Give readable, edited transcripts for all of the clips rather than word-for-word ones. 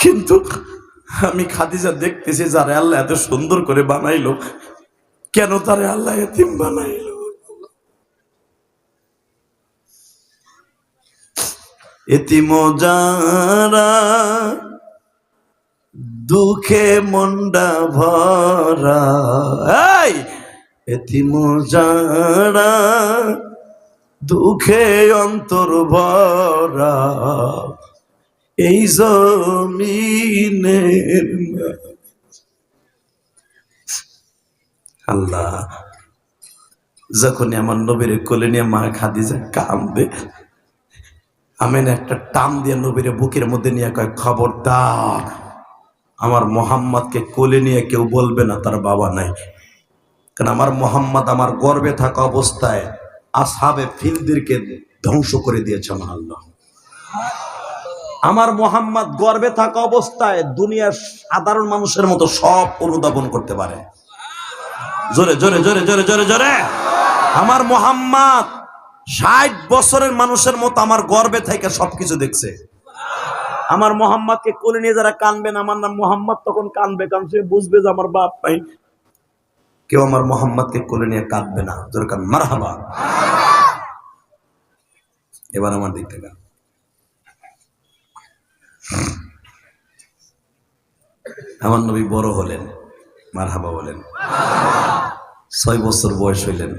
কিন্তু আমি খাদিজা দেখতেছি যারে আল্লাহ এত সুন্দর করে বানাইলো, কেন তারে আল্লাহ এতিম বানাইলো? এতিম যারা দুঃখে মন্ডা ভরা, এই এতিম যারা দুঃখে অন্তর ভরা, এই জমিনের আল্লাহ যখনই আমার নবীর কোলে নিয়ে মা খাদিজা কাঁদবে, আমেন একটা টান দিয়ে নবীর বুকের মধ্যে নিয়ে কয়, খবরদার আমার মোহাম্মদকে কোলে নিয়ে কেউ বলবে না তার বাবা নাই। কারণ আমার মোহাম্মদ আমার গর্বে থাকা অবস্থায় আসহাবে ফিলদেরকে ধ্বংস করে দিয়েছে আমার আল্লাহ। আমার মোহাম্মদ গর্বে থাকা অবস্থায় দুনিয়ার সাধারণ মানুষের মতো সব অনুধাবন করতে পারে। জোরে জোরে জোরে জোরে জোরে জোরে। আমার মোহাম্মদ 60 বছরের মানুষের মতো আমার গর্বে থেকে সবকিছু দেখছে। আমার মোহাম্মদকে কোলে নিয়ে যারা কানবেন, আমার নাম মোহাম্মদ তখন কানবে, কারণ সে বুঝবে যে আমার বাপ নাই। কেউ আমার মোহাম্মদকে কোলে নিয়ে কাঁদবে না। জোরে কান মারহাবা। এবার আমার দিক থেকে আমার নবী বড় হলেন, মারহাবা বলেন। 6 বছর বয়স হইলেন।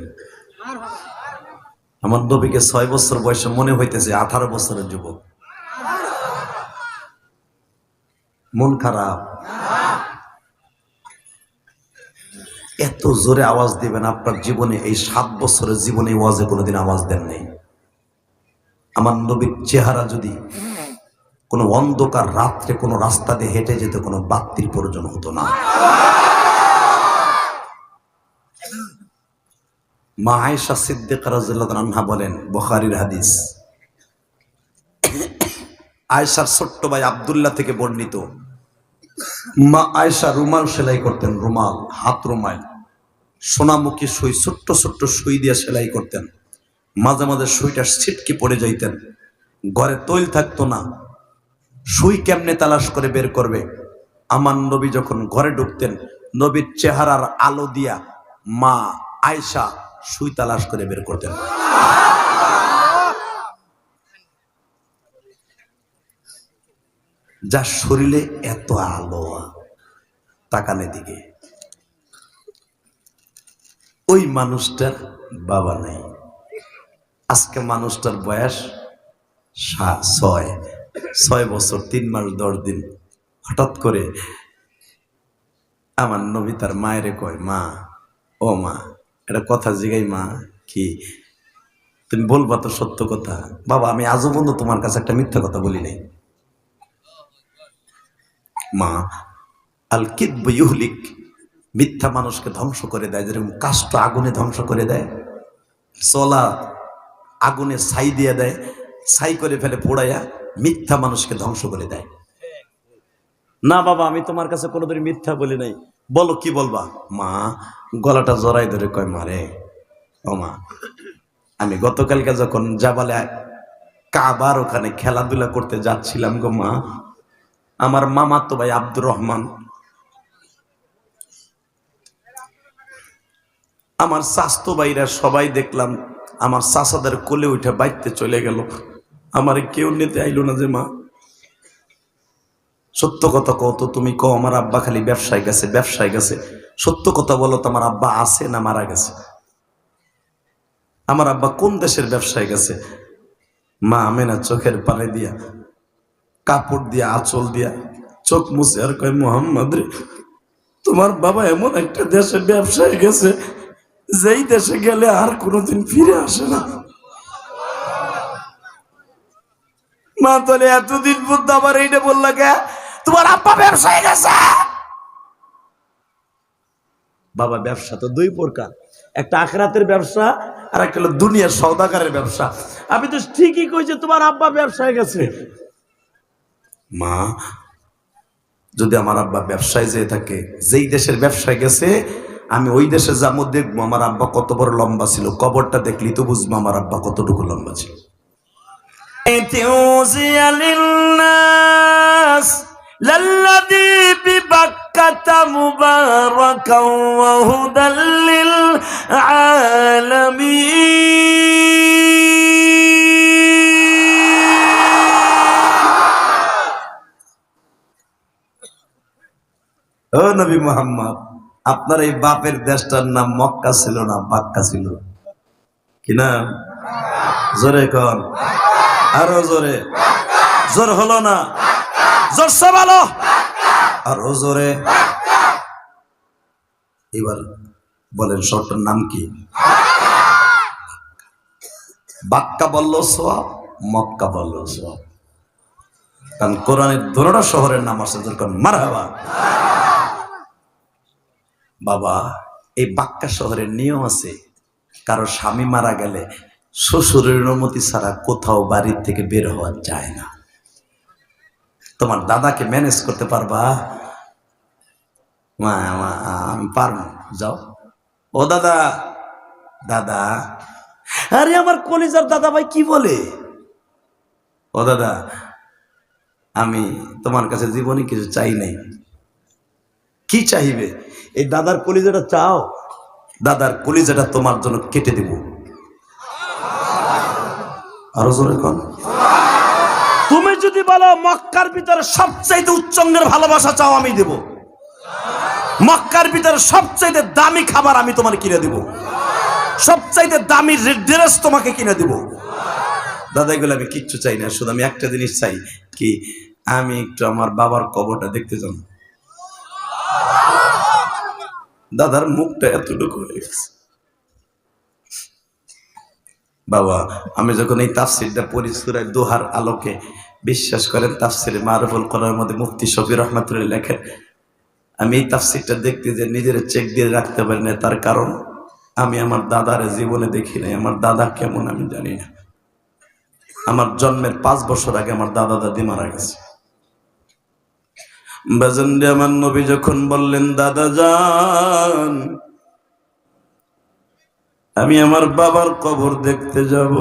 আমার নবীকে 6 বছর বয়সে মনে হইতেছে 18 বছরের যুবক। মন খারাপ? এত জোরে আওয়াজ দিবেন আপনার জীবনে, এই 7 বছরের জীবনে ওয়াজে কোনোদিন আওয়াজ দেন নাই। আমার নবীর চেহারা যদি কোনো অন্ধকার রাত্রে কোনো রাস্তা দিয়ে হেঁটে যেতে কোনো বাতির প্রয়োজন হতো না। মা আয়েশা সিদ্দিকা রাদিয়াল্লাহু আনহা বলেন, বুখারীর হাদিস, আয়েশার ছোট্ট ভাই আব্দুল্লাহ থেকে বর্ণিত, মা আয়েশা রুমাল সেলাই করতেন, রুমাল, হাত রুমাল, সোনামুখী সুই, ছোট্ট ছোট্ট সুই দিয়ে সেলাই করতেন। মাঝে মাঝে সুইটা ছিটকে পড়ে যাইতেন। ঘরে তৈল থাকতো না, সুই কেমনে তালাশ করে বের করবে? আমার নবী যখন ঘরে ঢুকতেন, নবীর চেহারার আলো দিয়া মা আয়েশা সুই তালাশ করে বের করতেন। যার শরীরে এত আলো, তাকানে দিকে, ওই মানুষটার বাবা নাই। আজকে মানুষটার বয়স 6 বছর 3 মাস 10 দিন। হঠাৎ করে আমার নবী তার মায়েরে কয়, মা, ও মা, এটা কথা জিগাই, মা কি তুমি বলবা তো সত্য কথা? বাবা, আমি আজও পর্যন্ত তোমার কাছে একটা মিথ্যা কথা বলি নাই। মা, আল কিদবু ইউহলিক, মিথ্যা মানুষকে ধ্বংস করে দেয়, যেরকম কাষ্ঠ আগুনে ধ্বংস করে দেয়, চলা আগুনে ছাই দিয়ে দেয়, ছাই করে ফেলে পোড়াইয়া, মিথ্যা মানুষকে ধ্বংস করে দেয়। না বাবা, আমি তোমার কাছে কোনোদিন মিথ্যা বলি নাই। বলো কি বলবা? মা গলাটা জড়াই ধরে কয়, মারে, ও মা, আমি গতকালকে যখন জাবালে কাবার ওখানে খেলাধুলা করতে যাচ্ছিলাম গো মা, আমার মামাতো ভাই আব্দুর রহমান, আমার চাচতো ভাইরা সবাই দেখলাম আমার চাচাদের কোলে উঠে বাইতে চলে গেল, আমার কেউ নিতে আইলো না। যে মা, সত্য কথা কও তো, তুমি কও আমার আব্বা খালি ব্যবসায় গেছে, ব্যবসায় গেছে। সত্য কথা বলো তো, আমার আব্বা আছে না মারা গেছে? আমার আব্বা কোন দেশের ব্যবসায় গেছে? মা আমেনা চোখের পানি দিয়া, কাপড় দিয়া, আঁচল দিয়া চোখ মুছে আর কয়, মোহাম্মদ রে, তোমার বাবা এমন একটা দেশে ব্যবসায় গেছে, যেই দেশে গেলে আর কোনোদিন ফিরে আসে না। মা তাহলে এতদিন পর্যন্ত আবার এইটা বললা কে, তোমার আব্বা ব্যবসায় গেছে? বাবা, ব্যবসা তো 2 প্রকার, একটা আখিরাতের ব্যবসা আর একটা হলো দুনিয়ার সওদাগরের ব্যবসা। আমি তো ঠিকই কইছি তোমার আব্বা ব্যবসায় গেছে। মা, যদি আমার আব্বা ব্যবসায় যেয়ে থাকে, যেই দেশের ব্যবসায় গেছে, আমি ওই দেশে যাবো, দেখবো আমার আব্বা কত বড় লম্বা ছিল, কবরটা দেখলি তো বুঝবো আমার আব্বা কতটুকু লম্বা ছিল। মুবারাকাও ওয়া হুদাল লিল আলামিন। ও নবী মুহাম্মদ, আপনার এই বাপের দেশটার নাম মক্কা ছিল না বাক্কা ছিল কিনা? জোরে কন, আরো জোরে। জোর হলো না, জোরসে বলো, আরো জোরে। এবার বলেন শহরটার নাম কি? বাক্কা বললো সওয়াব, মক্কা বললো সওয়াব, কারণ কোরআনের দোনোটা শহরের নাম আছে। যেরকম মারহাবা। বাবা, এই বাক্কা শহরের নিয়ম আছে, কারো স্বামী মারা গেলে শ্বশুরের অনুমতি ছাড়া কোথাও বাড়ির থেকে বের হওয়া যায় না। তোমার দাদাকে ম্যানেজ করতে পারবা? আমি পারবো, যাও। ও দাদা, দাদা, আরে আমার কলিজার দাদা ভাই কি বলে? ও দাদা, আমি তোমার কাছে জীবনে কিছু চাই নাই। কি চাইবে? এই দাদার কলিজাটা চাও? দাদার কলিজাটা তোমার জন্য কেটে দেব। আরো জোরে কোন। তুমি যদি বলো মক্কার ভিতরে সবচাইতে উচ্চঙ্গের ভালোবাসা চাও, আমি দেব। মক্কার ভিতরে সবচাইতে দামি খাবার আমি তোমার কিনে দেব, সবচাইতে দামি ড্রেস তোমাকে কিনে দেব। দাদা, এগুলো আমি কিচ্ছু চাই না, শুধু আমি একটা জিনিস চাই, কি আমি একটু আমার বাবার কবরটা দেখতে যাব। দাদার মুখটা এতটুকু হয়ে গেছে। বাবা, আমি যখন এই তাফসিরটা পড়ি সূরা দোহার আলোকে, বিশ্বাস করেন তাফসিরে মারুফুল কোরআনের মধ্যে মুফতি শফি রহমাতুল্লাহ লেখেন, আমি এই তাফসিরটা দেখতে যে নিজের চেক দিয়ে রাখতে পারি না, তার কারণ আমি আমার দাদারে জীবনে দেখি নাই। আমার দাদা কেমন আমি জানি না। আমার জন্মের 5 বছর আগে আমার দাদা দাদি মারা গেছে। বাজানরে, আমার নবী যখন বললেন দাদা যান, আমি আমার বাবার কবর দেখতে যাব,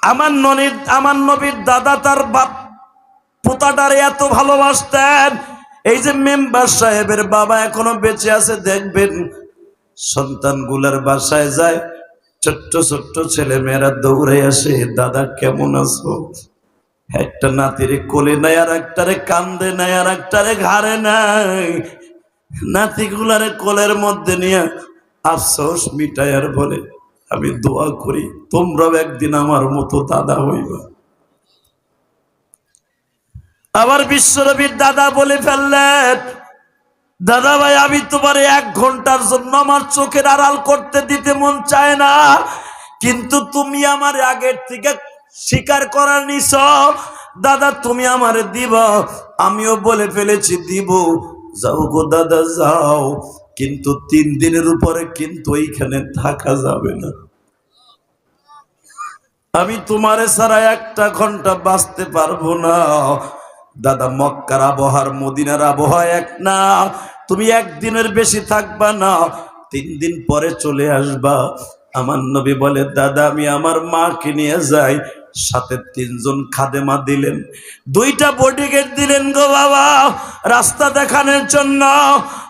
আমার নবীর দাদা তার বাপ পোতাটারে এত ভালোবাসতেন। এই যে মেম্বার সাহেবের বাবা এখনো বেঁচে আছে, দেখবেন সন্তানগুলার বাসায় যায়, ছোট্ট ছোট্ট ছেলে মেয়েরা দৌড়ে আসে, দাদা কেমন আছো? একটা নাতিরে কোলে নাই, আর একটারে কান্দে নাই, আর একটারে ঘাড়ে নাই। নাতিগুলারে কোলের মধ্যে নিয়ে আফসোস মিটায় আর বলে, আমি দোয়া করি তোমরাও একদিন আমার মতো দাদা হইবা। আবার বিশ্বনবীর দাদা বলে ফেললেন, দাদা ভাই, আমি তোমার 1 ঘন্টার জন্য আমার চোখের আড়াল করতে দিতে মন চায় না, কিন্তু তুমি আমার আগের থেকে স্বীকার করার নিছ। দাদা, তুমি আমারে দিব, আমিও বলে ফেলেছি দিব। যাও গো দাদা যাও, কিন্তু 3 দিনের উপরে কিন্তু এইখানে থাকা যাবে না। আমি তোমারে ছাড়া 1টা ঘন্টা বাঁচতে পারবো না। দাদা, মক্কার আবহাওয়ার মদিনার আবহাওয়া এক না, তুমি 1 দিনের বেশি থাকবা না, 3 দিন পরে চলে আসবা। আমার নবী বলে, দাদা আমি আমার মাকে নিয়ে যাই। সাথে 3 জন খাদেমা দিলেন, 2টা বডিগার্ড দিলেন গো বাবা, রাস্তা দেখানোর জন্য।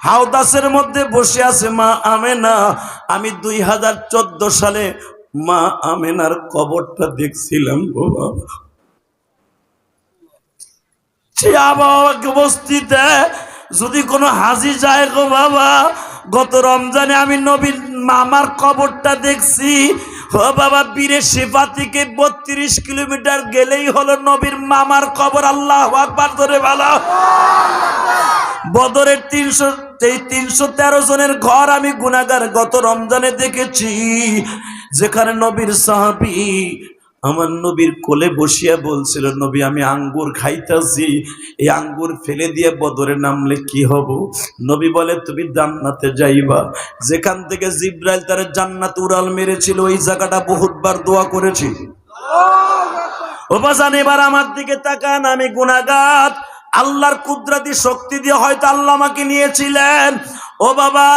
হাওদাসের মধ্যে বসে আছে মা আমেনা। আমি 2014 সালে মা আমেনার কবরটা দেখছিলাম গো বাবা। বস্তিতে যদি কোনো হাজি যায় গো বাবা, গত রমজানে আমি নবীর মামার কবরটা দেখছি। ও বাবা, বীরে শিফা থেকে 32 কিলোমিটার গেলেই হলো নবীর মামার কবর। আল্লাহু আকবার, ধরে ভালো। বদরের 313 জনের ঘর আমি গুনাহগার গত রমজানে দেখেছি, যেখানে নবীর সাহাবী আমার নবীর কোলে বসিয়া বলছিল, নবী আমি আঙ্গুর খাইতাছি, এই আঙ্গুর ফেলে দিয়ে বদরে নামলে কি হব? নবী বলে, তুমি জান্নাতে যাইবা। যেখান থেকে জিব্রাইল তার জান্নাতে উড়াল মেরেছিল, ওই জায়গাটা বহুতবার দোয়া করেছি। ও বাজান, এবার আমার দিকে তাকান, আমি গুনাহগার। আল্লাহর কুদরতি শক্তি দিয়ে হয়তো আল্লাহ আমাকে নিয়েছিলেন। ও বাবা,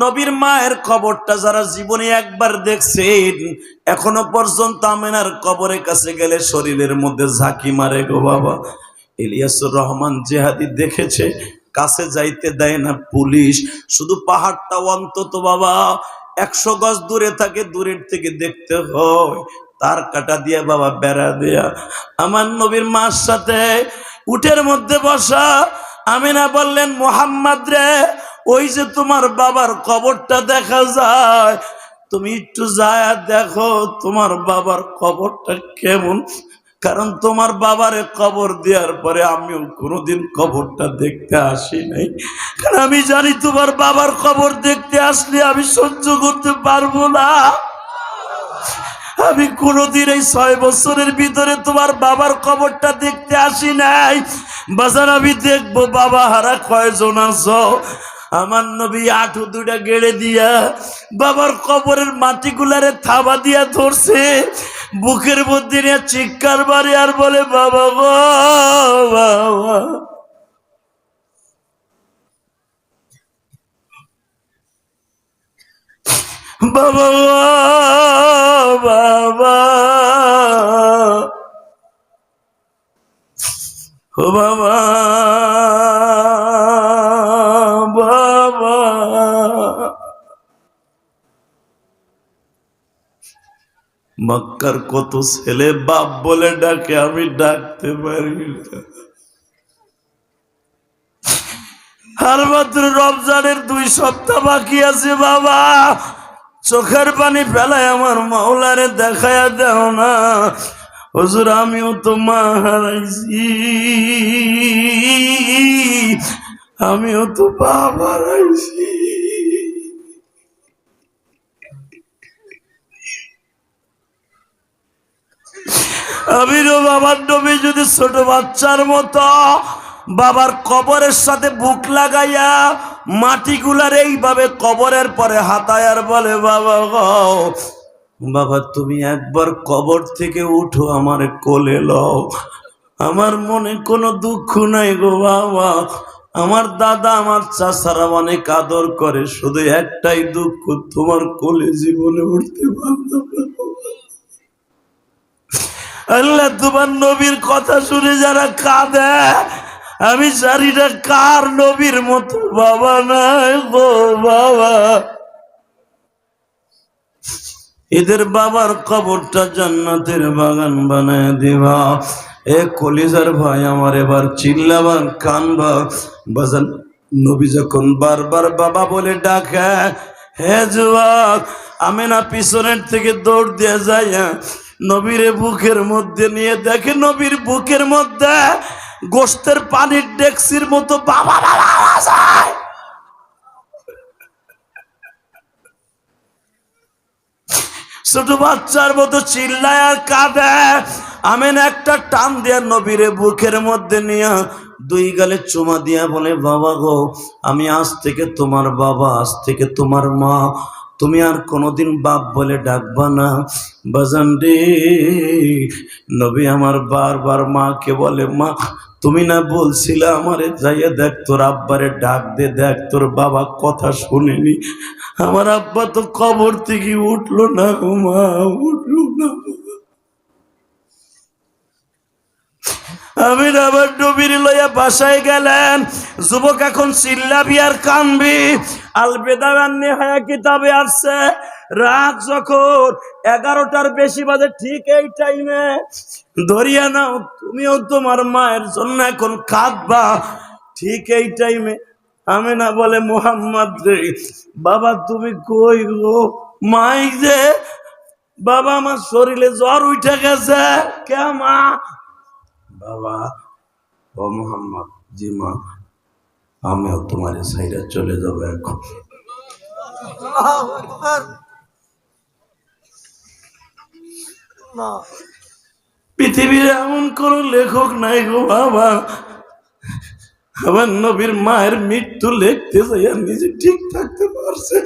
নবীর মায়ের কবরটা যারা জীবনে একবার দেখছেন, এখনো পর্যন্ত আমেনার কবরের কাছে গেলে শরীরের মধ্যে ঝাঁকি মারে গো বাবা। ইলিয়াসুর রহমান জেহাদি দেখেছে, কাছে যাইতে দেয় না পুলিশ। শুধু পাহাড়টা অন্তত বাবা 100 গজ দূরে থাকে, দূরের থেকে দেখতে হয়, তার কাটা দিয়া বাবা বেড়া দিয়া। আমার নবীর মার সাথে উটের মধ্যে বসা আমিনা বললেন, মোহাম্মদ রে, ওই যে তোমার বাবার কবরটা দেখা যায়, তুমি একটু যায় দেখো তোমার বাবার কবরটা কেমন। কারণ তোমার বাবারে কবর দেওয়ার পরে আমিও কোনোদিন কবরটা দেখতে আসি নাই, কারণ আমি জানি তোমার বাবার কবর দেখতে আসলে আমি সহ্য করতে পারবো না। আমি কোনোদিন এই 6 বছরের ভিতরে তোমার বাবার কবরটা দেখতে আসি নাই। বাজার আমি দেখবো বাবা হারা কয়জন আছো। আমার নবী আঁঠু দুটা গেড়ে দিয়া বাবার কবরের মাটিগুলারে থাবা দিয়া ধরছে, বুকের মধ্যে নিয়ে চিৎকার মারে আর বলে, বাবা গো বাবা, বাবা বাবা, ও বাবা বাবা। মক্কার কত ছেলে বাপ বলে ডাকে, আমি ডাকতে পারি না। আর মাত্র রমজানের 2 সপ্তাহ বাকি আছে বাবা, চোখের পানি ফেলায় আমার মাওলারে দেখায়া দেও না। হুজুর আমিও তো মা হারাইছি, আমিও তো বাপ হারাইছি। আমিরও বাবার নবী যদি ছোট বাচ্চার মতো বাবার কবরের সাথে বুক লাগাইয়া মাটিগুলার এইভাবে কবরের পরে হাতায়ার বলে, বাবা গো বাবা, তুমি একবার কবর থেকে উঠো, আমার কোলে লও, আমার মনে কোনো দুঃখ নাই গো বাবা। আমার দাদা আমার চাচারা অনেক আদর করে, শুধু একটাই দুঃখ, তোমার কোলে জীবনে উঠতে পারলাম না। আল্লাহ, তোমার নবীর কথা শুনে যারা কাঁদে, আমি জানি না কার নবীর মতো বাবা নাই গো বাবা। এদের বাবার কবরটা জান্নাতের বাগান বানায় দিবা। এ কলিজার ভাই আমার, এবার চিল্লাবার কানবা বাজান। নবী যখন বারবার বাবা বলে ডাকে, হে যুবক, আমেনা পিছনের থেকে দৌড় দিয়ে যায়, নবীরে বুকের মধ্যে নিয়ে দেখে নবীর বুকের মধ্যে গোশতের পানির ডেক্সির মতো বাবা বাবা আওয়াজ হয়। ছোট বাচ্চার মতো চিল্লায় আর কাঁদে। আমেন একটা টান দিয়া নবীরে বুকের মধ্যে নিয়ে 2 গালে চুমা দিয়া বলে, বাবা গো, আমি আজ থেকে তোমার বাবা, আজ থেকে তোমার মা, তুমি আর কোনোদিন বাপ বলে ডাকবা না। বাজান রে, নবী আমার বারবার মাকে বলে, মা তুমি না বলছিলে আমারে যাইয়া দেখ তোর আব্বারে ডাক দে, দেখ তোর বাবা কথা শুনেনি। আমার আব্বা তো কবর থেকে উঠলো না গো মা, উঠলো না। আমি আবার নবীর লইয়া বাসায় গেলেন। যুবক এখন চিল্লাবি আর কানবি। আল বেদায়া ওয়ান নিহায়া কিতাবে আসছে, রাত যখন 11টার বেশি বাজে, ঠিক এই টাইমে ধরিয়া নাও, তুমিও তোমার মায়ের জন্য এখন কাঁদবা। ঠিক এই টাইমে আমেনা বলে, মোহাম্মদ রে, বাবা তুমি কই গো? মাই যে, বাবা আমার শরীরে জ্বর উঠে গেছে। কে মা? বাবা, ও মোহাম্মদ, জি মা, আমিও তোমার সাইডে চলে যাবো এখন। পৃথিবীর এমন কোন লেখক নাই গো বাবা, আমার নবীর মায়ের মৃত্যু লিখতে যাইয়া নিজে ঠিক থাকতে পারছে।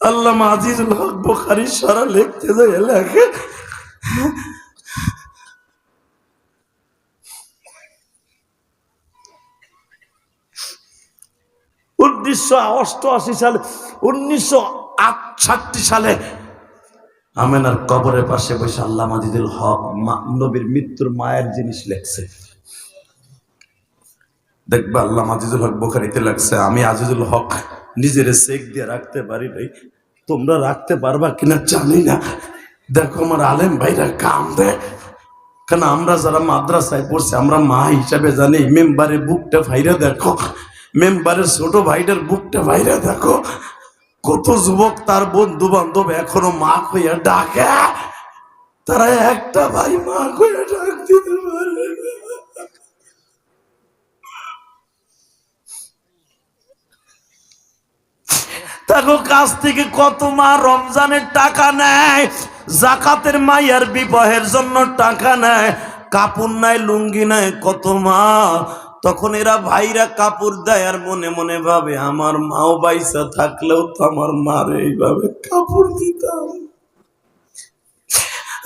আল্লামা আজিজুল হক বুখারী সারা লিখতে যাইয়া লেখে, 1988 সালে, 1968 সালে আমেনার কবরের পাশে বসে আল্লামা আজিজুল হক নবীর মৃত্যুর মায়ের জিনিস লেখছে। দেখবা আল্লাহ আজিজুল হক বুখারীতে লাগছে, আমি আজিজুল হক নিজের চেক দিয়ে রাখতে পারি নাই, তোমরা রাখতে পারবা কিনা জানি না। দেখো আমার আলেম ভাইরা কাম দেয়, কেন আমরা যারা মাদ্রাসায় পড়ছি আমরা মা হিসাবে জানি। মেম্বারের বুকটা ভাইরা দেখো, মেম্বারের ছোট ভাইটার বুকটা ভাইরা দেখো, কত যুবক তার বন্ধু বান্ধব এখনো মা কইয়া ডাকে, তারা একটা ভাই মা কইয়া ডাক দিতে পারে না। তাকে কাছ থেকে কত মা রমজানের টাকা নেয়, জাকাতের মাইয়ার বিবাহের জন্য টাকা নেয়, কাপড় নাই লুঙ্গি নাই, কত মা। তখন এরা ভাইরা কাপড় দেয় আর মনে মনে ভাবে আমার মাও বাইসা থাকলেও তো আমার মার এইভাবে কাপড় দিতাম।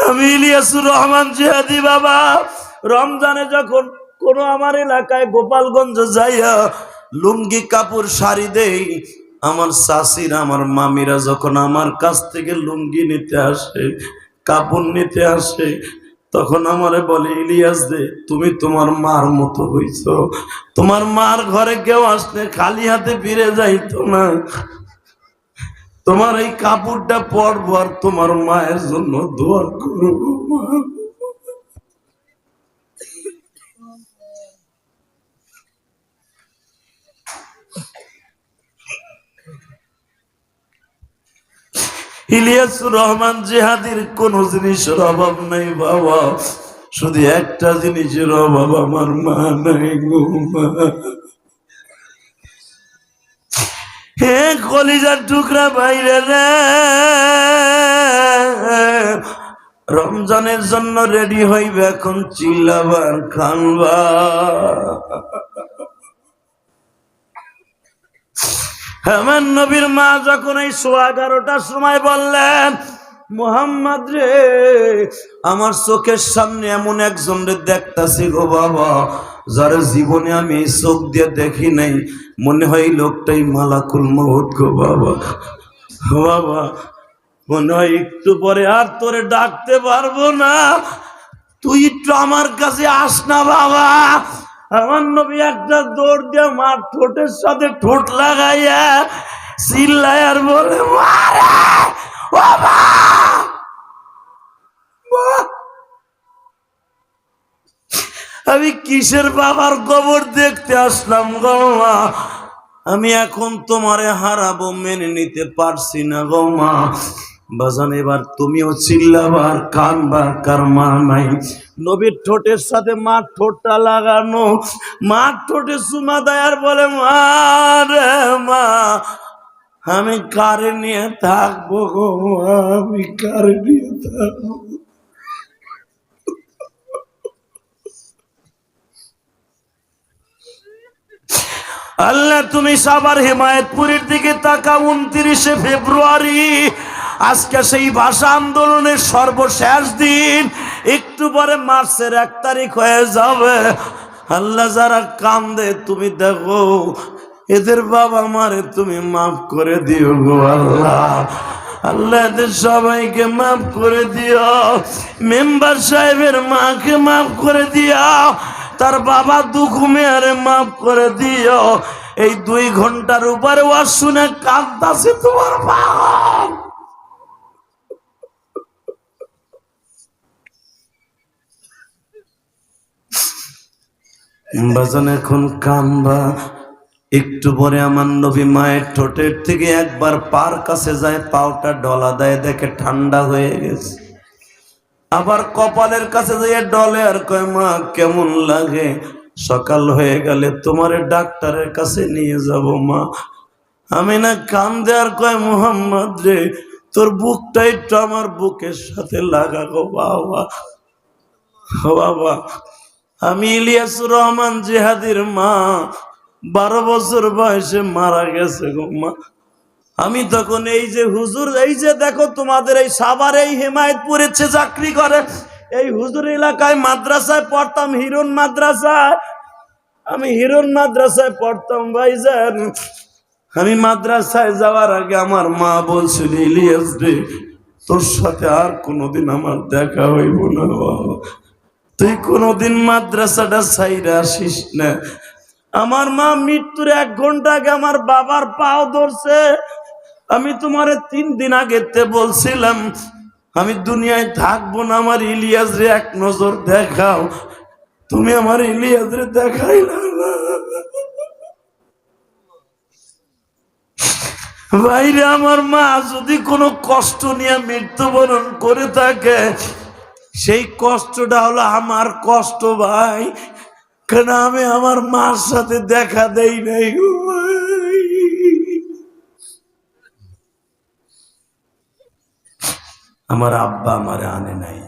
আমি ইলিয়াসুর রহমান জিহাদি বাবা রমজানে যখন কোন আমার এলাকায় গোপালগঞ্জ যাইয়া লুঙ্গি কাপড় শাড়ি দেই, আমার চাষিরা আমার মামিরা যখন আমার কাছ থেকে লুঙ্গি নিতে আসে, কাপড় নিতে আসে, তখন আমারে বলে ইলিয়াস দে তুমি তোমার মার মতো হইছ, তোমার মার ঘরে কেউ আসলে খালি হাতে ফিরে যাইতো না, তোমার এই কাপড়টা পরবো আর তোমার মায়ের জন্য দোয়া করবো। ইলিয়াসুর রহমান জিহাদির কোন জিনিসের অভাব নাই বাবা, শুধু একটা জিনিসের অভাব, আমার মা নাই গো মা। হে কলিজার টুকরা বাইরে রে, রমজানের জন্য রেডি হইবে এখন, চিল্লাবার খানবা। আমার নবীর মা যখন এই 11:15টার সময় বললেন মুহাম্মদ রে আমার চোখের সামনে এমন একজন রে দেখতাছি গো বাবা, যার জীবনে আমি এই চোখ দিয়ে দেখি নাই, মনে হয় লোকটাই মালাকুল মউত গো বাবা। বাবা মনে হয় একটু পরে আর তোরে ডাকতে পারবো না, তুই একটু আমার কাছে আস না বাবা। আমার নবী একটা দৌড় দিয়ে মার ঠোঁটের সাথে ঠোঁট লাগাইয়া চিল্লায় আর বলে মারে বাবা। আমি কিসের বাবার কবর দেখতে আসলাম গো মা, আমি এখন তোমারে হারাবো, মেনে নিতে পারছি না গো মা। বাজান এবার তুমিও চিল্লাবার কানবার, কার মা নাই। নবীর ঠোঁটের সাথে মার ঠোঁটটা লাগানো, মার ঠোঁটে চুমা দেয় আর বলে মা রে মা, আমি কারে নিয়ে থাকবো গো মা, আমি কারে নিয়ে থাকবো। আল্লাহ তুমি সাভার হেমায়েতপুরের দিকে তাকা, 29শে ফেব্রুয়ারি আজকে সেই ভাষা আন্দোলনের সর্বশেষ দিন, একটু পরে মার্চের 1 তারিখ হয়ে যাবে। আল্লাহ যারা কান্দে তুমি দেখো, এদের বাবা মারে তুমি মাফ করে দিও গো আল্লাহ। আল্লাহ এদের সবাইকে মাফ করে দিও, মেম্বার সাহেবের মাকে মাফ করে দিও, তার বাবা দুখুমিয়ারে মাফ করে দিও। এই 2 ঘন্টার উপরে ওয়াজ শুনে কাঁদতাছে তোমার বাবা। বাজান এখন কান্দবা, একটু পরে আমার নবী মায়ের ঠোঁটের থেকে একবার পার কাছে যায়, পাওটা ডলা দেয়, দেখে ঠান্ডা হয়ে গেছে। আবার কপালের কাছে যেয়ে ডলে আর কয় মা কেমন লাগে, সকাল হয়ে গেলে তোমারে ডাক্তারের কাছে নিয়ে যাব মা। আমি না কান্দে আর কয় মুহাম্মদ রে তোর বুকটা একটু আমার বুকের সাথে লাগা গো বাবা। বাবা আমি ইলিয়াসুর রহমান জিহাদির মা, 12 বছর বয়সে মারা গেছে গো মা। আমি তখন এই যে হুজুর, এই যে দেখো তোমাদের এই সাভার এই হেমায়েতপুরে চাকরি করে, এই হুজুর এলাকায় মাদ্রাসায় পড়তাম, হিরণ মাদ্রাসায়, আমি হিরণ মাদ্রাসায় পড়তাম ভাইজান। আমি মাদ্রাসায় যাওয়ার আগে আমার মা বলছিল ইলিয়াস রে তোর সাথে আর কোনোদিন আমার দেখা হইব না বাবা, তুই কোনোদিন মাদ্রাসাটা ছাইরা আসিস না। আমার মা মৃত্যুর 1 ঘন্টা আগে আমার বাবার পাও ধরছে। আমি তোমারে 3 দিন আগে বলছিলাম আমি দুনিয়ায় থাকবো না, আমার ইলিয়াস রে এক নজর দেখাও। তুমি আমার ইলিয়াস রে দেখাইলা না। ভাইরে, আমার মা যদি কোনো কষ্ট নিয়ে মৃত্যুবরণ করে থাকে, সেই কষ্টটা হলো আমার কষ্ট ভাই, কেন আমি আমার মার সাথে দেখা দেই নাই গো ভাই। আমার আব্বা আমারে আনে নাই,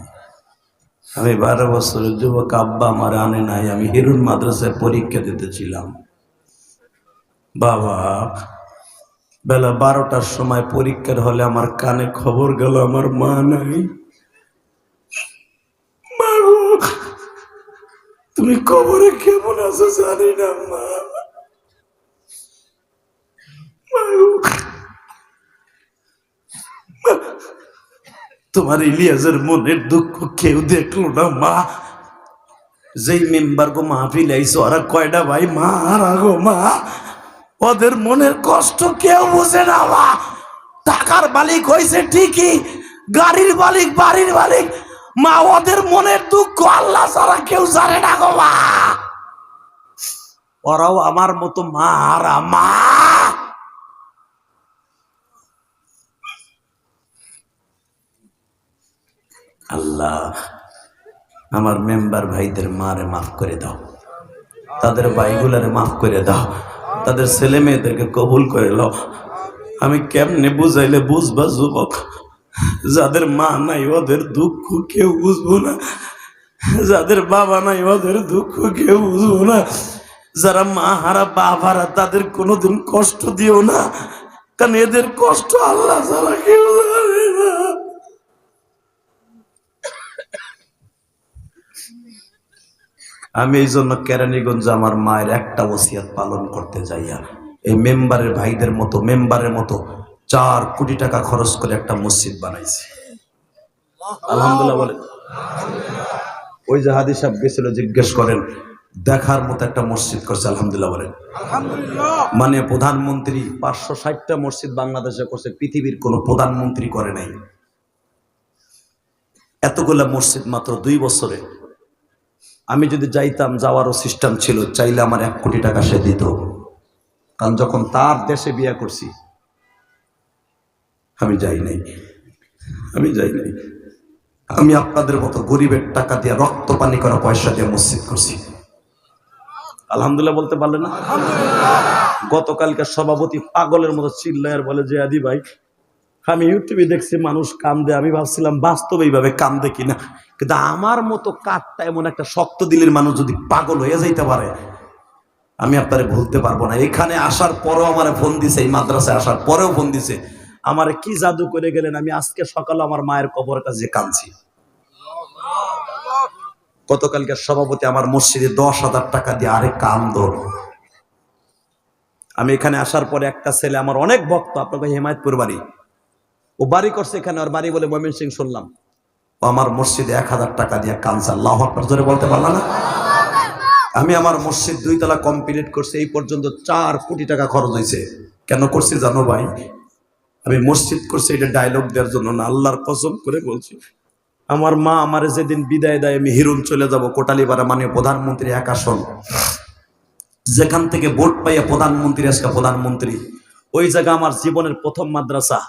আমি 12 বছরের যুবক, আব্বা আমারে আনে নাই। আমি হিরুন মাদ্রাসায় পরীক্ষা দিতেছিলাম। বাবা বেলা 12টার সময় পরীক্ষার হলে আমার কানে খবর গেল আমার মা নাই। মা গো, তুমি কবরে কেমন আছো জানি না মা। মা গো, তোমার ইলিয়াসের মনের দুঃখ কেউ দেখলো না মা। যেই মেম্বার গো মাহফিল আইসো, ওরা কয়টা ভাই মা আর গো মা, ওদের মনের কষ্ট কেউ বুঝে না মা। টাকার মালিক হয়েছে ঠিকই, গাড়ির মালিক, বাড়ির মালিক, মা ওদের মনের দুঃখ আল্লাহ ছাড়া কেউ জানে না গো মা। ওরাও আমার মতো মা আর মা। আল্লাহ আমার মেম্বার ভাইদের মারে মাফ করে দাও, তাদের ভাইগুলারে মাফ করে দাও, তাদের ছেলে মেয়েদেরকে কবুল করে নাও। আমি কেমনে বুঝাইলে বুঝবা যুবক? যাদের মা নাই ওদের দুঃখ কেউ বুঝবো না, যাদের বাবা নাই ওদের দুঃখ কেউ বুঝবো না, যারা মা হারা বাপ হারা তাদের কোনোদিন কষ্ট দিও না, কারণ এদের কষ্ট আল্লাহ ছাড়া কেউ জানে না। আমি এই জন্য কেরানীগঞ্জ আমার মায়ের একটা ওসিয়ত পালন করতে যাইয়া এই মেম্বারের ভাইদের মতো, মেম্বারের মতো 4 কোটি টাকা খরচ করে একটা মসজিদ বানাইছি। আলহামদুলিল্লাহ বলেন। ওই যে হাদি সাহেব গেছিল, জিজ্ঞেস করেন, দেখার মতো একটা মসজিদ করছে। আলহামদুলিল্লাহ বলেন। মানে প্রধানমন্ত্রী 560টা মসজিদ বাংলাদেশে করছে, পৃথিবীর কোনো প্রধানমন্ত্রী করে নাই এতগুলা মসজিদ মাত্র 2 বছরে। আমি যদি যাইতাম, যাওয়ারও সিস্টেম ছিল, চাইলে আমার 1 কোটি টাকা সে দিত, কারণ যখন তার দেশে বিয়ে করছি আমি যাই নাই। আমি আপনাদের মতো গরিবের টাকা দিয়ে, রক্ত পানি করা পয়সা দিয়ে মসজিদ করছি। আলহামদুলিল্লাহ বলতে পারলেন না? গতকালকে সভাপতি পাগলের মতো চিল্লায় আর বলে যে আদি ভাই, আমি ইউটিউবে দেখছি মানুষ কান্দে, আমি ভাবছিলাম বাস্তবে এইভাবে কান্দে কিনা, কিন্তু আমার মতো কাঠটা এমন একটা শক্ত দিলের মানুষ যদি পাগল হয়ে যাইতে পারে, আমি আপনারে ভুলতে পারবো না। এখানে আসার পরেও আমার ফোন দিছে, এই মাদ্রাসায় আসার পরেও ফোন দিছে, আমার কি জাদু করে গেলেন। আমি আজকে সকালে আমার মায়ের কবরের কাছে কাঁদছি। গতকালকে সভাপতি আমার মসজিদে 10,000 টাকা দিয়ে আরে কান্দ। আমি এখানে আসার পরে একটা ছেলে, আমার অনেক ভক্ত, আপনাকে হেমায়তপুর বাড়ি, ও বাড়ি করছে এখানে, ওর বাড়ি বলে ময়মনসিং শুনলাম, ও আমার মসজিদে 1000 টাকা দিয়ে কাঁদছে। আল্লাহু আকবার জোরে বলতে পারলাম না? আমি আমার মসজিদ 2 তলা কমপ্লিট করছি, এই পর্যন্ত 4 কোটি টাকা খরচ হয়েছে। কেন করছি জানো ভাই? আমি মসজিদ করছি এটা ডায়লগ দেওয়ার জন্য না, আল্লাহর কসম করে বলছি। আমার মা আমারে যেদিন বিদায় দেয়, আমি হিরুন চলে যাব, কোটালীপাড়া, মানে প্রধানমন্ত্রী এক আসন, যেখান থেকে ভোট পাইয়া প্রধানমন্ত্রী আজকে প্রধানমন্ত্রী, ওই জায়গা আমার জীবনের প্রথম মাদ্রাসা।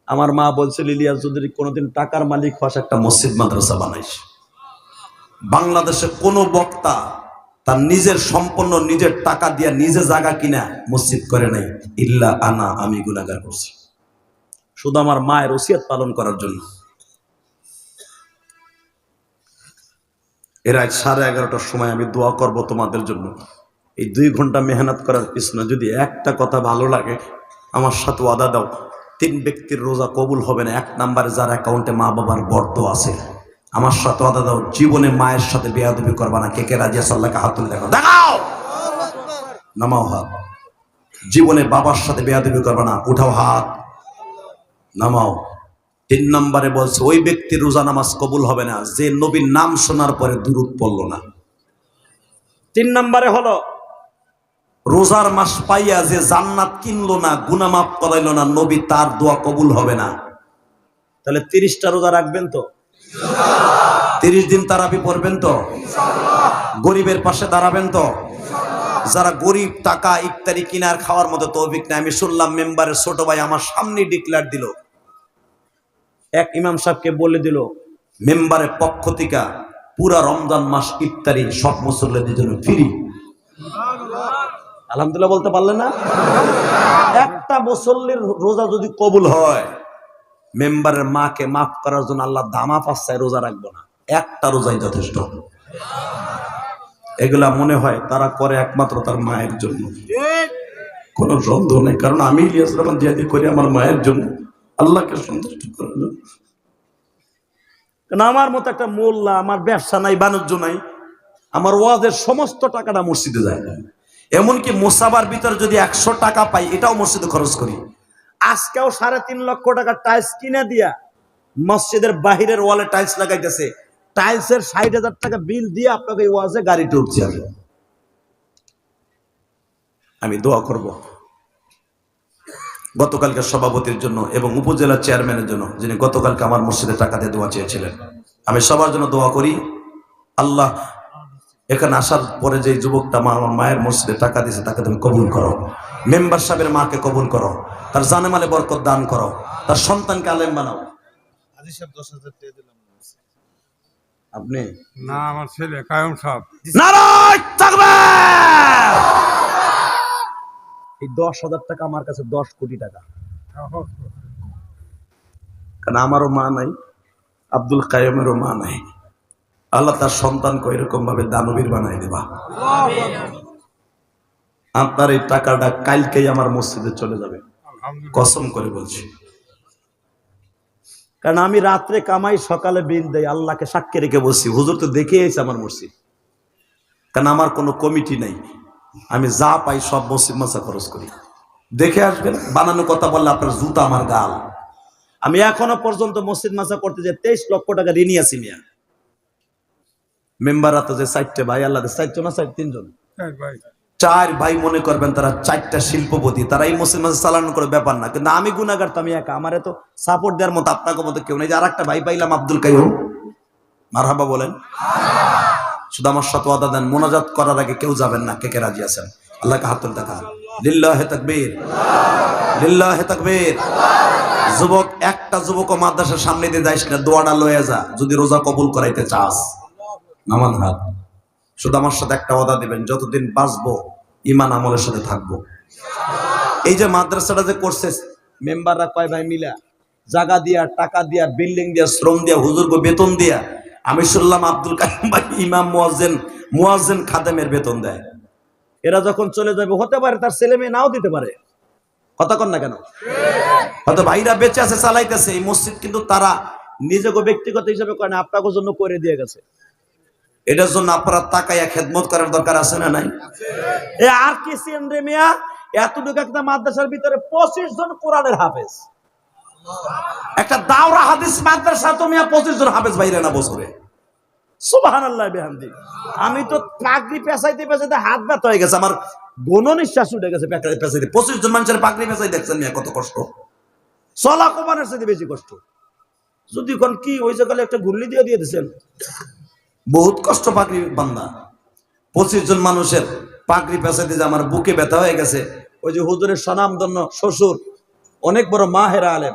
আমার মা বলছিল, ইলিয়াস যদি কোনোদিন টাকার মালিক হস, একটা মসজিদ মাদ্রাসা বানাইস। বাংলাদেশে কোনো বক্তা তার নিজের সম্পন্ন নিজের টাকা দিয়া নিজে জায়গা কিনা মসজিদ করে নাই, ইল্লা আনা, আমি গুনাহগার করছি, শুধু আমার মায়ের ওসিয়ত পালন করার জন্য। এর আজ 11:30টার সময় আমি দোয়া করব তোমাদের জন্য। এই 2 ঘন্টা মেহনত করার পিছনে যদি একটা কথা ভালো লাগে, আমার সাথে ওয়াদা দাও, 3 ব্যক্তির রোজা কবুল হবে না। 1 নম্বরে যার অ্যাকাউন্টে মা বাবার বর্ত আছে, আমার সাথে ওয়াদা দাও, জীবনে মায়ের সাথে বেয়াদবি করবা না। কে কে রাজি আছে? আল্লাহকে হাত তুলে দেখাও, দেখাও, নামাও হাত। জীবনে বাবার সাথে বেয়াদবি করবা না, উঠাও হাত, নামাও। 3 নম্বরে বলছে, ওই ব্যক্তির রোজা নামাজ কবুল হবে না যে নবীর নাম শোনার পরে দুরূদ পড়ল না। 3 নম্বরে হলো রোজার মাস পাইয়া যে জান্নাত কিনলো না, গুনাহ মাফ করাইলো না, নবী তার দোয়া কবুল হবে না। তাহলে 30টা রোজা রাখবেন তো? 30 দিন তারাবি পড়বেন তো? গরিবের পাশে দাঁড়াবেন তো? যারা গরিব, টাকা ইফতারি কিনার খাওয়ার মতো তৌফিক নাই। আমি শুনলাম মেম্বারের ছোট ভাই আমার সামনে ডিক্লেয়ার দিল, এক ইমাম সাহেবকে বলে দিল মেম্বারের পক্ষ থেকে পুরা রমজান মাস ইফতারি সব মুসল্লিদের জন্য ফ্রি। আলহামদুলিল্লাহ বলতে পারলেন না? একটা মুসল্লির রোজা যদি কবুল হয়, মেম্বারের মাকে মাফ করার জন্য আল্লাহ দামা পাচ্ছায় রোজা রাখবো না, একটা রোজাই যথেষ্ট। এগুলা মনে হয় তারা করে একমাত্র তার মায়ের জন্য, কোন সন্দেহ নেই। কারণ আমি ইলিয়াস রহমান জিয়াদি করি আমার মায়ের জন্য, আল্লাহকে সন্তুষ্ট করার জন্য। আমার মতো একটা মোল্লা, আমার ব্যবসা নাই, বাণিজ্য নাই, আমার ওয়াজের সমস্ত টাকাটা মসজিদে যায়। এমনকি মোসাবার ভিতরে যদি 100 টাকা পাই, এটাও মসজিদে খরচ করি। আজকেও 3.5 লক্ষ টাকা টাইলস কিনে দিয়া মসজিদের বাহিরের ওয়ালে টাইলস লাগাইতেছে। টাইলসের 60,000 টাকা বিল দিয়ে আপনাকে এই ওয়াজে গাড়িতে উঠছি। আমি দোয়া করব গতকালকে সভাপতির জন্য এবং উপজেলা চেয়ারম্যানের জন্য, যিনি গতকালকে আমার মসজিদে টাকা দিয়ে দোয়া চেয়েছিলেন। আমি সবার জন্য দোয়া করি, আল্লাহ এখানে আসার পরে যে যুবকটা আমার মায়ের মসজিদে টাকা দিয়েছে তাকে তুমি কবুল করো, মেম্বার সাহেবের মাকে কবুল করো, তার জানে মালে বরকত দান করো, তার সন্তানকে আলেম বানাও। আপনি না, আমার ছেলে কায়ুম সাহেব। নারায়ে তাকবীর। এই 10,000 টাকা আমার কাছে 10 কোটি টাকা। কারণ আমারও মা নাই, আব্দুল কাইয়ুমেরও মা নাই। আল্লাহ তার সন্তানকে এরকম ভাবে দানবীর বানাই দেবা। আপনার এই টাকাটা কালকেই আমার মসজিদে চলে যাবে, কসম করে বলছি। কারণ আমি রাত্রে কামাই, সকালে বিল দেই, আল্লাহকে সাক্ষী রেখে বলছি, হুজুর তো দেখে এসে আমার মসজিদ। কারণ আমার কোনো কমিটি নাই, আমি যা পাই সব মসজিদ মাসা খরচ করি। দেখে আসবেন, বানানো কথা বললে আপনার জুতা আমার গাল। আমি এখনো পর্যন্ত মসজিদ মাসা করতে যে 23 লক্ষ টাকা ঋণী আছি মিয়া। মেম্বার তো যে 4টে ভাই, আল্লাহ 4জন না 3জন, 4 ভাই মনে করবেন তারা 4টা শিল্পপতি, তারা এই মসজিদ মাসা চালানো করে ব্যাপার না। কিন্তু আমি গুনাহগার, তো আমি একা, আমারে তো সাপোর্ট দেওয়ার মতো আপনাকে মতো কেউ নেই। যে আর একটা ভাই পাইলাম আব্দুল কাইয়ুম, মারহাবা বলেন। শুধু আমার সাথে ওয়াদা দেন, মোনাজাত করার আগে কেউ যাবেন না। কে কে রাজি আছেন? আল্লাহকে হাত তুলে দেখান। লিল্লাহে তাকবীর, লিল্লাহে তাকবীর। যুবক, একটা যুবক মাদ্রাসার সামনে দিয়ে যাইস না, দোয়াটা লয়ে যা যদি রোজা কবুল করাইতে চাস। নামান হাত। শুধু আমার সাথে একটা ওয়াদা দিবেন, যতদিন বাঁচবো ঈমান আমলের সাথে থাকবো। এই যে মাদ্রাসাটা যে করছে মেম্বাররা কয় ভাই মিলা, জায়গা দিয়া, টাকা দিয়া, বিল্ডিং দিয়া, শ্রম দিয়া, হুজুরকে বেতন দিয়া। আমি শুনলাম আব্দুল কাইয়ুম ভাই ইমাম, মুয়াজ্জিন খাদেমের বেতন দেয়। এরা যখন চলে যাবে, হতে পারে তার ছেলে মেয়ে নাও দিতে পারে, কথা কন না কেন? হয়তো ভাইরা বেঁচে আছে, চালাইতেছে এই মসজিদ, কিন্তু তারা নিজেকে ব্যক্তিগত হিসাবে করে না, আপনাকে জন্য করে দিয়ে গেছে। এটার জন্য আপনারা তাকাইয়া খেদমত করার দরকার আছে না নাই? এ আর কি সেন্দ্রে মিয়া, এতটুকু একটা মাদ্রাসার ভিতরে 25 জন কোরআনের হাফেজ। একটা দাওরা হাদিস মাদ্রাসা তো মিয়া 25 জন হাফেজ বাইরে না বছরে। সুবহানাল্লাহ বিহামদি। আমি তো পাগড়ি পেঁচাইতে পেঁচাইতে হাত ব্যথা হয়ে গেছে, আমার গণ নিঃশ্বাস উঠে গেছে পেঁচাইতে। 25 জন মানুষের পাগড়ি পেঁচাই দেখছেন মিয়া কত কষ্ট। চলা কমানোর সাথে বেশি কষ্ট। যদি কোন কি ওই জায়গায় একটা ঘুরলি দিয়ে দিয়েছেন, বহুত কষ্ট পাগড়ি বান্দা। 25 জন মানুষের পাগড়ি পেঁচাইতে যে আমার বুকে ব্যথা হয়ে গেছে। ওই যে হুজুরের স্বনামধন্য শ্বশুর, অনেক বড় মাহের আলেম,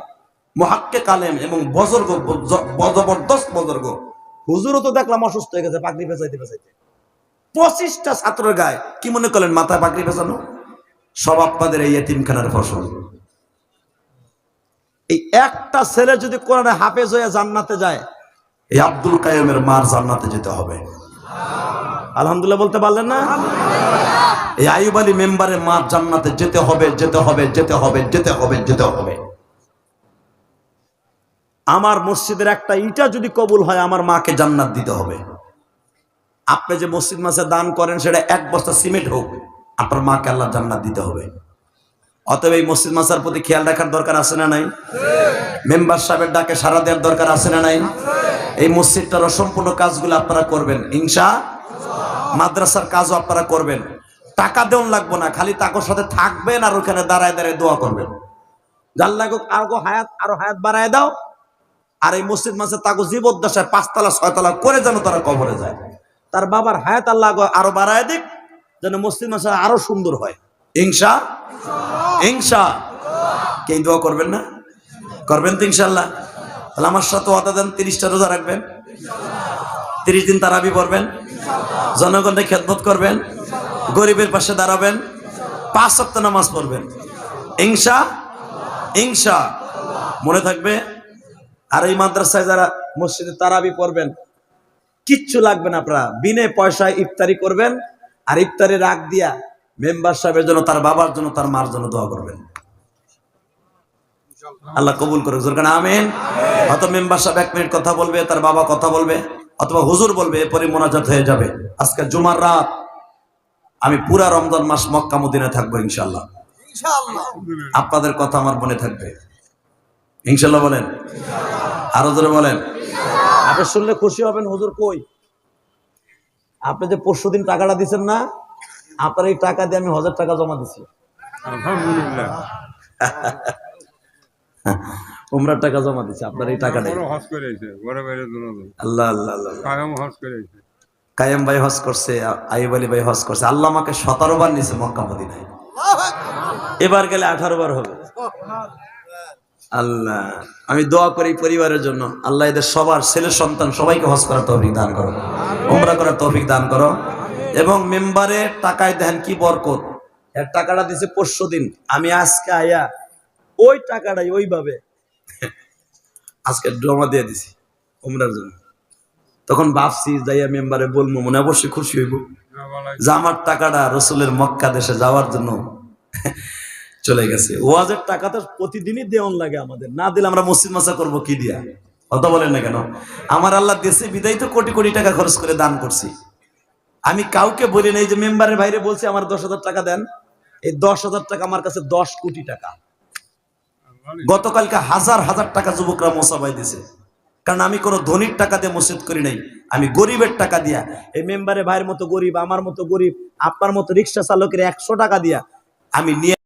মুহাক্কিক আলেম এবং বজর্গ, জবরদস্ত বজর্গ হুজুরও তো দেখলাম অসুস্থ হয়ে গেছে পাগড়ি পেঁচাইতে পেঁচাইতে। 25টা ছাত্রের গায়ে কি মনে করলেন মাথায় পাগড়ি পেঁচানো? সব আপনাদের এই এতিমখানার ফসল। এই একটা ছেলে যদি কোরআনে হাফেজ হয়ে জান্নাতে যায়, এই আব্দুল কাইয়ুমের মার জান্নাতে যেতে হবে। আলহামদুলিল্লাহ বলতে পারলেন না? এই আইয়ুব আলী মেম্বারের মার জান্নাতে যেতে হবে, যেতে হবে, যেতে হবে, যেতে হবে, যেতে হবে। আমার মসজিদের একটা ইটা যদি কবুল হয়, আমার মাকে জান্নাত দিতে হবে। আপনি যে মসজিদ মাসে দান করেন, সেটা 1 বস্তা সিমেন্ট হোক, আপনার মাকে আল্লাহ জান্নাত দিতে হবে। অতএব এই মসজিদ মাসার প্রতি খেয়াল রাখার দরকার আছে না নাই? মেম্বার সাহেবের ডাকে সাড়া দেওয়ার দরকার আছে না নাই? এই মসজিদটার অসম্পূর্ণ কাজগুলো আপনারা করবেন ইনশাআল্লাহ। মাদ্রাসার কাজও আপনারা করবেন। টাকা দেওয়ান লাগবো না, খালি তাকোর সাথে থাকবেন আর ওখানে দাঁড়ায় দাঁড়ায় দোয়া করবেন, জাল্লা আরো হায়াত বাড়ায় দাও। আর এই মসজিদ মাসে তাকে জীবদ্দশায় 5 তলা 6 তলা করে যেন তারা কবরে যায়। তার বাবার হায়াত আল্লাহ আরো বাড়ায় দিক, যেন মসজিদ মাসে আরো সুন্দর হয়। ইনশা ইনশা কে দোয়া করবেন না? করবেন তো ইনশাল্লাহ? তাহলে আমার সাথে ওয়াদা দেন 30টা রোজা রাখবেন, 30 দিন তারাবি পড়বেন, জনগণকে খেদমত করবেন, গরিবের পাশে দাঁড়াবেন, 5 ওয়াক্ত নামাজ পড়বেন। ইনশা ইনশা মনে থাকবে। আর এই মাদ্রাসায় যারা মসজিদে তারাবি পড়বেন, কিচ্ছু লাগবে না, আপনারা বিনে পয়সায় ইফতারি করবেন। আর ইফতারের আগ দিয়া মেম্বার সাহেবের জন্য, তার বাবার জন্য, তার মার জন্য দোয়া করবেন। আল্লাহ কবুল করুক, জোর করে আমিন। হয়তো মেম্বার সাহেব 1 মিনিট কথা বলবে, তার বাবা কথা বলবে, অথবা হুজুর বলবে, এরপরে মোনাজাত হয়ে যাবে। আজকে জুমার রাত, আমি পুরা রমজান মাস মক্কা মদিনায় থাকবো ইনশাআল্লাহ। আপনাদের কথা আমার মনে থাকবে ইনশাআল্লাহ। বলেন, আরো জোরে বলেন। আপনি শুনলে খুশি হবেন, হুজুর কই? আপনি যে পরশুদিন টাকাটা দিচ্ছেন না, আপনার এই টাকা দিয়ে আমি 1000 টাকা জমা দিছি। আলহামদুলিল্লাহ। উমরার টাকা জমা দিছি আপনার এই টাকা নেই। বড় হজ করেছে, বড় বাইরে দুনো আল্লাহ আল্লাহ আল্লাহ। কায়ম হজ করেছে, কায়েম ভাই হজ করছে, আইয়ুব আলী ভাই হজ করছে। আল্লাহ আমাকে 17 বার নিছে মক্কা মদিনায়, এবার গেলে 18 বার হবে। আল্লাহ, আমি দোয়া করি পরিবারের জন্য, আল্লাহ এদের সবার ছেলে সন্তান সবাইকে হজ করার তৌফিক দান করো, উমরা করার তৌফিক দান করো। এবং মেম্বারে টাকায় দেন কি বরকত। এর টাকাটা দিছে পরশুদিন, আমি আজকে আয়া ওই টাকাটাই ওইভাবে আজকে জমা দিয়ে দিছি উমরার জন্য। তখন ভাবছি যাইয়া মেম্বারে বলবো, মনে অবশ্যই খুশি হইব যে আমার টাকাটা রসুলের মক্কা দেশে যাওয়ার জন্য চলে গেছে। ওয়াজের টাকা তো প্রতিদিনই দেওয়ান লাগে আমাদের, না দিলে আমরা মসজিদ মাসা করবো কি দিয়া? কথা বলেন না কেন? আমার আল্লাহ দেশে বিদায় তো কোটি কোটি টাকা খরচ করে দান করছি। আমি কাউকে বলি নাই যে মেম্বারের বাইরে বলছি আমার 10,000 টাকা দেন। এই 10,000 টাকা আমার কাছে 10 কোটি টাকা। গতকালকে হাজার হাজার টাকা যুবকরা মোসাবাই দিছে, কারণ আমি কোনো ধনীর টাকা দিয়ে মসজিদ করি নাই, আমি গরিবের টাকা দিয়া, এই মেম্বারের ভাইয়ের মতো গরিব, আমার মতো গরিব, আপনার মতো রিক্সা চালকের 100 টাকা দিয়া আমি নিয়ে